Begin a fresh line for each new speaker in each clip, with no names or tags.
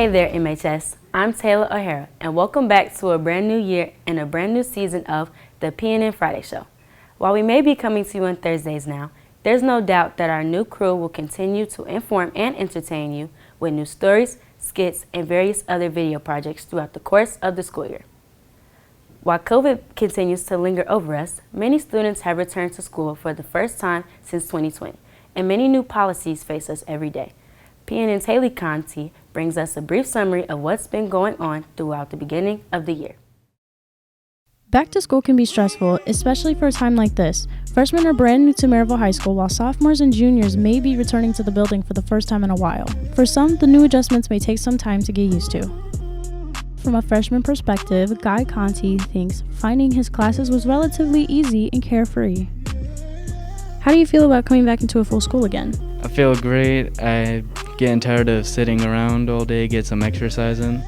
Hey there, MHS. I'm Taylor O'Hara, and welcome back to a brand new year and a brand new season of the PNN Friday Show. While we may be coming to you on Thursdays now, there's no doubt that our new crew will continue to inform and entertain you with new stories, skits, and various other video projects throughout the course of the school year. While COVID continues to linger over us, many students have returned to school for the first time since 2020, and many new policies face us every day. PNN's Haley Conti brings us a brief summary of what's been going on throughout the beginning of the year.
Back to school can be stressful, especially for a time like this. Freshmen are brand new to Maryville High School, while sophomores and juniors may be returning to the building for the first time in a while. For some, the new adjustments may take some time to get used to. From a freshman perspective, Guy Conti thinks finding his classes was relatively easy and carefree. How do you feel about coming back into a full school again?
I feel great. I'm getting tired of sitting around all day, get some exercise in.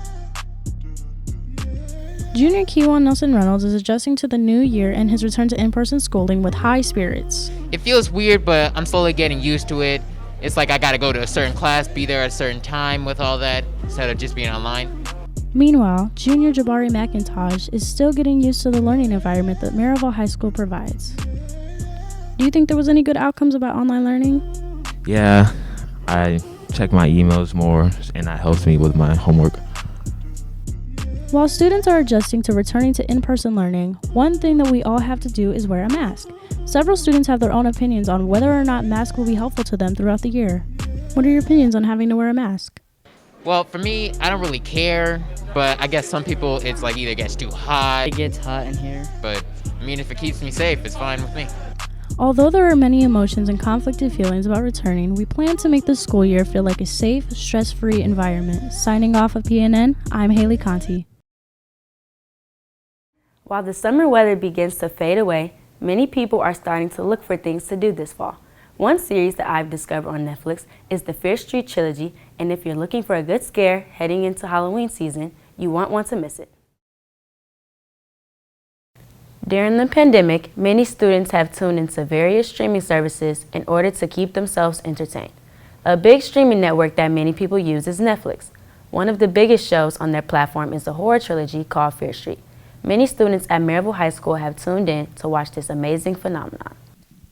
Junior Kewan Nelson Reynolds is adjusting to the new year and his return to in-person schooling with high spirits.
It feels weird, but I'm slowly getting used to it. It's like I gotta go to a certain class, be there at a certain time with all that, instead of just being online.
Meanwhile, junior Jabari McIntosh is still getting used to the learning environment that Maryville High School provides. Do you think there was any good outcomes about online learning?
Yeah, I check my emails more, and that helps me with my homework.
While students are adjusting to returning to in-person learning, one thing that we all have to do is wear a mask. Several students have their own opinions on whether or not masks will be helpful to them throughout the year. What are your opinions on having to wear a mask?
Well, for me, I don't really care, but I guess some people it's like either gets too hot.
It gets hot in here.
But I mean, if it keeps me safe, it's fine with me.
Although there are many emotions and conflicted feelings about returning, we plan to make the school year feel like a safe, stress-free environment. Signing off of PNN, I'm Haley Conti.
While the summer weather begins to fade away, many people are starting to look for things to do this fall. One series that I've discovered on Netflix is the Fear Street Trilogy, and if you're looking for a good scare heading into Halloween season, you won't want to miss it. During the pandemic, many students have tuned into various streaming services in order to keep themselves entertained. A big streaming network that many people use is Netflix. One of the biggest shows on their platform is a horror trilogy called Fear Street. Many students at Maryville High School have tuned in to watch this amazing phenomenon.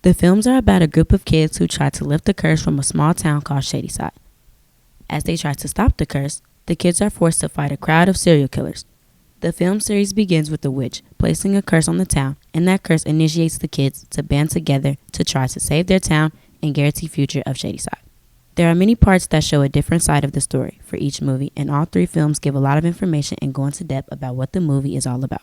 The films are about a group of kids who try to lift the curse from a small town called Shadyside. As they try to stop the curse, the kids are forced to fight a crowd of serial killers. The film series begins with a witch placing a curse on the town, and that curse initiates the kids to band together to try to save their town and guarantee future of Shadyside. There are many parts that show a different side of the story for each movie, and all three films give a lot of information and go into depth about what the movie is all about.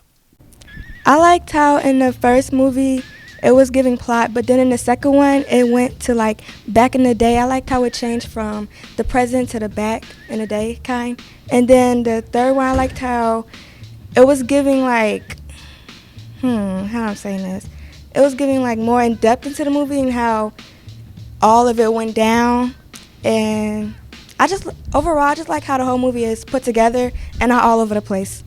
I liked how in the first movie it was giving plot, but then in the second one it went to like back in the day. I liked how it changed from the present to the back in the day kind. And then the third one I liked how it was giving like, how I'm saying this. It was giving like more in depth into the movie and how all of it went down. And overall I just like how the whole movie is put together and not all over the place.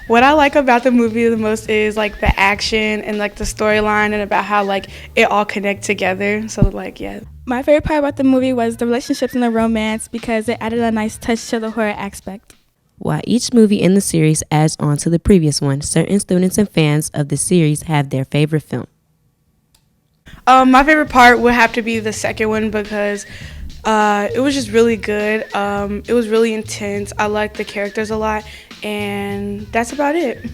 What I like about the movie the most is like the action and like the storyline and about how like it all connect together. So like, yeah.
My favorite part about the movie was the relationships and the romance because it added a nice touch to the horror aspect.
While each movie in the series adds on to the previous one, certain students and fans of the series have their favorite film.
My favorite part would have to be the second one because it was just really good. It was really intense. I liked the characters a lot, and that's about it.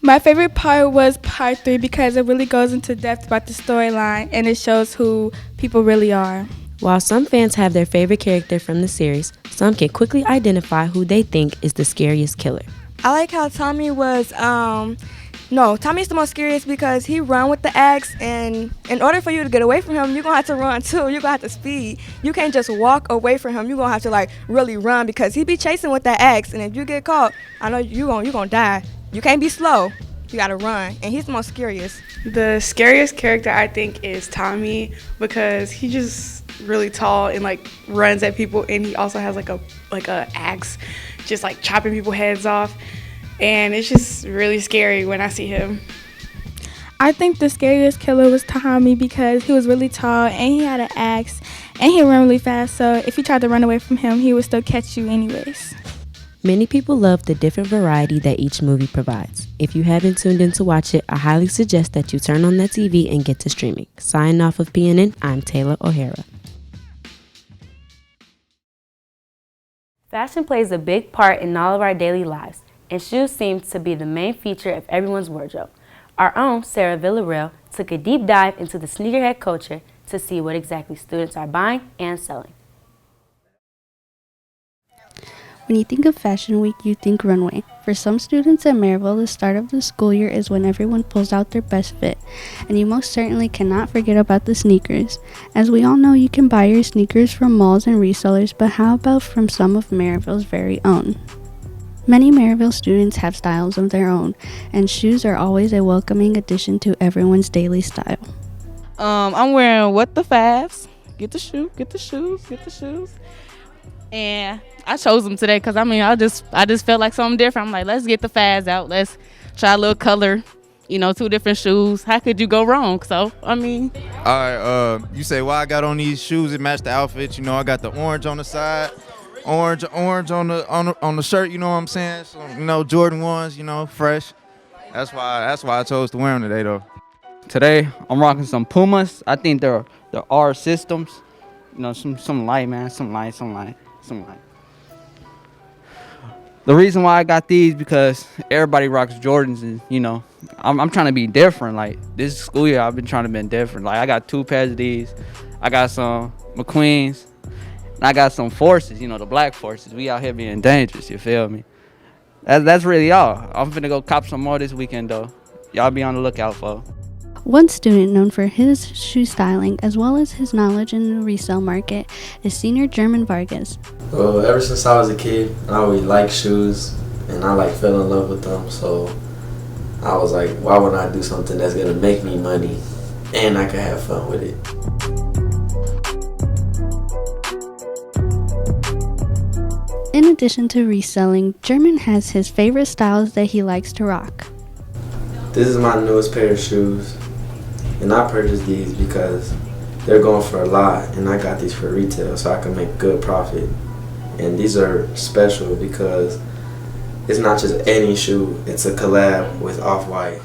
My favorite part was part 3 because it really goes into depth about the storyline and it shows who people really are.
While some fans have their favorite character from the series, some can quickly identify who they think is the scariest killer.
I like how Tommy was, Tommy's the most scariest because he run with the axe, and in order for you to get away from him, you're going to have to run too. You're going to have to speed. You can't just walk away from him. You're going to have to like really run because he be chasing with that axe, and if you get caught, I know you're going to die. You can't be slow. You got to run, and he's the most scariest.
The scariest character I think is Tommy because he just really tall and like runs at people, and he also has like a axe just like chopping people's heads off, and it's just really scary when I see him.
I think the scariest killer was Tommy because he was really tall and he had an axe and he ran really fast, so if you tried to run away from him he would still catch you anyways.
Many people love the different variety that each movie provides. If you haven't tuned in to watch it, I highly suggest that you turn on that TV and get to streaming. Signing off of PNN, I'm Taylor O'Hara. Fashion plays a big part in all of our daily lives, and shoes seem to be the main feature of everyone's wardrobe. Our own Sarah Villarreal took a deep dive into the sneakerhead culture to see what exactly students are buying and selling.
When you think of Fashion Week, you think runway. For some students at Maryville, the start of the school year is when everyone pulls out their best fit, and you most certainly cannot forget about the sneakers. As we all know, you can buy your sneakers from malls and resellers, but how about from some of Maryville's very own? Many Maryville students have styles of their own, and shoes are always a welcoming addition to everyone's daily style.
I'm wearing what the faves. Get the shoes, get the shoes, get the shoes. And I chose them today because I just felt like something different. I'm like, let's get the fads out. Let's try a little color, 2 different shoes. How could you go wrong? So,
All right, you say, well, I got on these shoes that match the outfit. I got the orange on the side, orange on the shirt, you know what I'm saying? So, Jordan 1s, fresh. That's why I chose to wear them today, though.
Today, I'm rocking some Pumas. I think they're R systems. Some light, man, some light. The reason why I got these because everybody rocks Jordans, and I'm trying to be different. Like this school year, I've been trying to be different. Like I got 2 pairs of these. I got some McQueens, and I got some Forces. The black Forces. We out here being dangerous. You feel me? That's really all. I'm finna go cop some more this weekend though. Y'all be on the lookout for.
One student known for his shoe styling as well as his knowledge in the resale market is senior German Vargas.
Well, ever since I was a kid, I always liked shoes and I fell in love with them. So I was like, why wouldn't I do something that's gonna make me money and I can have fun with it?
In addition to reselling, German has his favorite styles that he likes to rock.
This is my newest pair of shoes. And I purchased these because they're going for a lot and I got these for retail so I can make good profit. And these are special because it's not just any shoe, it's a collab with Off-White.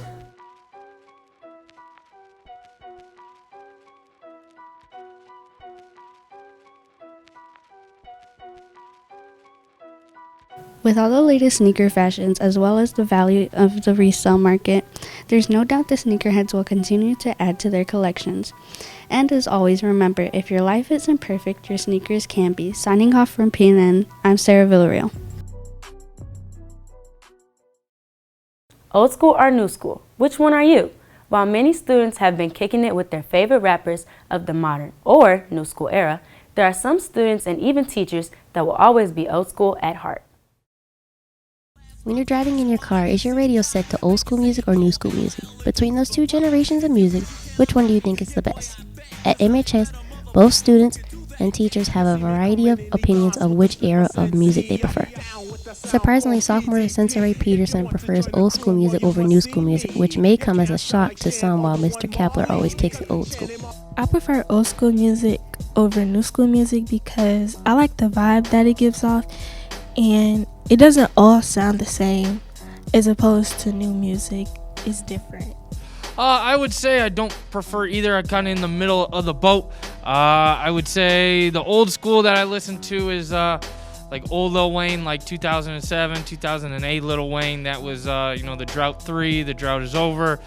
With all the latest sneaker fashions as well as the value of the resale market, there's no doubt the sneakerheads will continue to add to their collections. And as always, remember, if your life isn't perfect, your sneakers can be. Signing off from PNN, I'm Sarah Villarreal.
Old school or new school? Which one are you? While many students have been kicking it with their favorite rappers of the modern or new school era, there are some students and even teachers that will always be old school at heart.
When you're driving in your car, is your radio set to old school music or new school music? Between those 2 generations of music, which one do you think is the best? At MHS, both students and teachers have a variety of opinions of which era of music they prefer. Surprisingly, sophomore Sensei Peterson prefers old school music over new school music, which may come as a shock to some while Mr. Kapler always kicks it old school.
I prefer old school music over new school music because I like the vibe that it gives off, and it doesn't all sound the same as opposed to new music. It's different.
I would say I don't prefer either. I'm kind of in the middle of the boat. I would say the old school that I listen to is like old Lil Wayne, like 2007, 2008 Lil Wayne. That was, the Drought 3, The Drought is Over.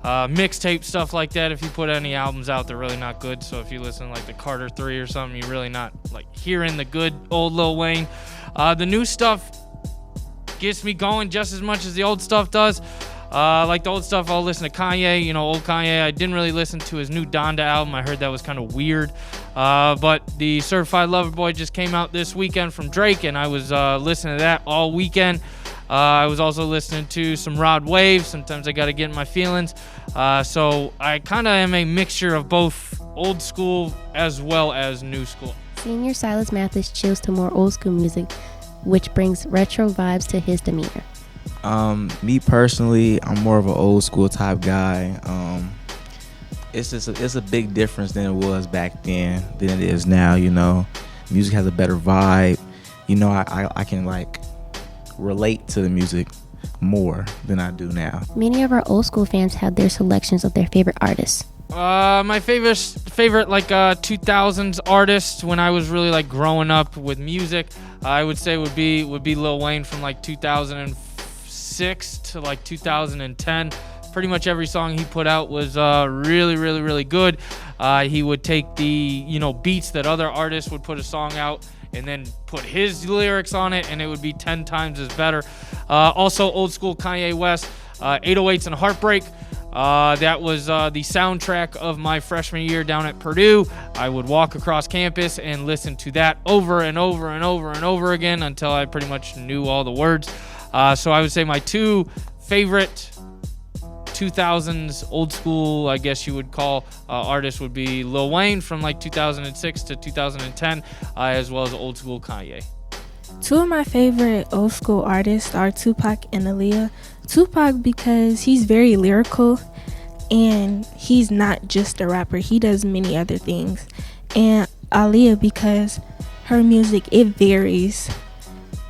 Mixtape stuff like that. If you put any albums out, they're really not good. So if you listen to like the Carter 3 or something, you're really not like hearing the good old Lil Wayne. The new stuff gets me going just as much as the old stuff does. Like the old stuff, I'll listen to Kanye, old Kanye. I didn't really listen to his new Donda album. I heard that was kind of weird. But the Certified Lover Boy just came out this weekend from Drake, and I was listening to that all weekend. I was also listening to some Rod Wave. Sometimes I got to get in my feelings. So I kind of am a mixture of both old school as well as new school.
Senior Silas Mathis chills to more old school music, which brings retro vibes to his demeanor.
Me personally, I'm more of an old school type guy. It's a big difference than it was back then than it is now. Music has a better vibe. I can like relate to the music more than I do now.
Many of our old school fans have their selections of their favorite artists.
My favorite like 2000s artist when I was really like growing up with music, I would say would be Lil Wayne from like 2006 to like 2010. Pretty much every song he put out was really good. He would take the beats that other artists would put a song out and then put his lyrics on it, and it would be 10 times as better. Also old school Kanye West, 808s and Heartbreak. That was the soundtrack of my freshman year down at Purdue. I would walk across campus and listen to that over and over again until I pretty much knew all the words. So I would say my two favorite 2000s old school, I guess you would call, artists would be Lil Wayne from like 2006 to 2010, as well as old school Kanye.
Two of my favorite old school artists are Tupac and Aaliyah. Tupac because he's very lyrical and he's not just a rapper, he does many other things. And Aaliyah because her music, it varies,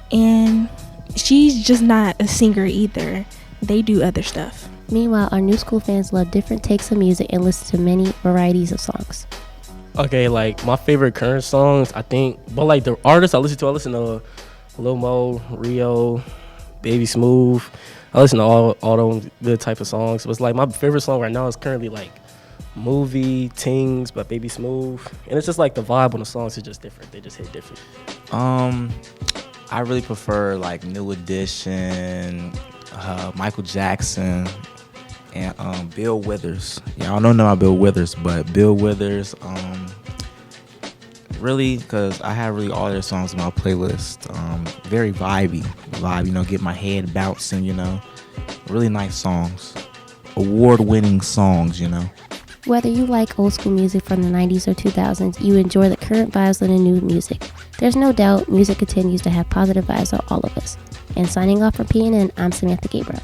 and she's just not a singer either. They do other stuff.
Meanwhile, our new school fans love different takes of music and listen to many varieties of songs.
Okay, like my favorite current songs, I think, but like the artists I listen to Lil Mo, Rio, Baby Smooth. I listen to all those good type of songs. But it's like my favorite song right now is currently like Movie Tings by Baby Smooth, and it's just like the vibe on the songs is just different. They just hit different.
I really prefer like New Edition, Michael Jackson, and Bill Withers. Y'all don't know about Bill Withers, but Bill Withers, really, because I have really all their songs in my playlist. Very vibey, get my head bouncing, Really nice songs. Award-winning songs,
Whether you like old school music from the 90s or 2000s, you enjoy the current vibes of the new music. There's no doubt music continues to have positive vibes on all of us. And signing off from PNN, I'm Samantha Gabriel.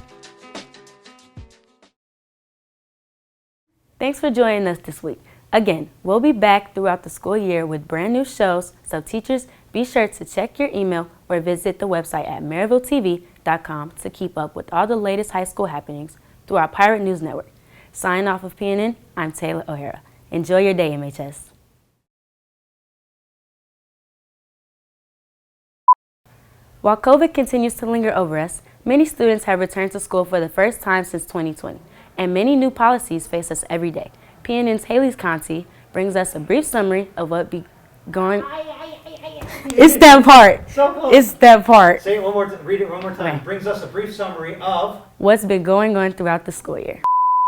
Thanks for joining us this week. Again, we'll be back throughout the school year with brand new shows, so teachers, be sure to check your email or visit the website at MaryvilleTV.com to keep up with all the latest high school happenings through our Pirate News Network. Signing off of PNN, I'm Taylor O'Hara. Enjoy your day, MHS. While COVID continues to linger over us, many students have returned to school for the first time since 2020, and many new policies face us every day. PNN's Haley's Conti brings us a brief summary of what be going. It's that part.
So close.
It's that part.
Say it one more. Read it one more time.
Okay.
Brings us a brief summary of
what's been going on throughout the school year.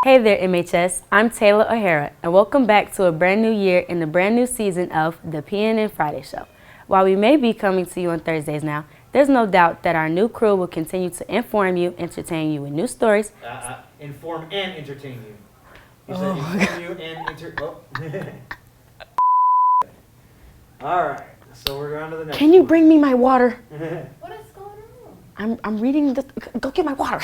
Hey there, MHS. I'm Taylor O'Hara, and welcome back to a brand new year and a brand new season of the PNN Friday Show. While we may be coming to you on Thursdays now, there's no doubt that our new crew will continue to inform you, entertain you with new stories.
Inform and entertain you. You said inform you and All right. So we're on to the next.
Can you bring me my water?
What is going on?
I'm reading the. Go get my water.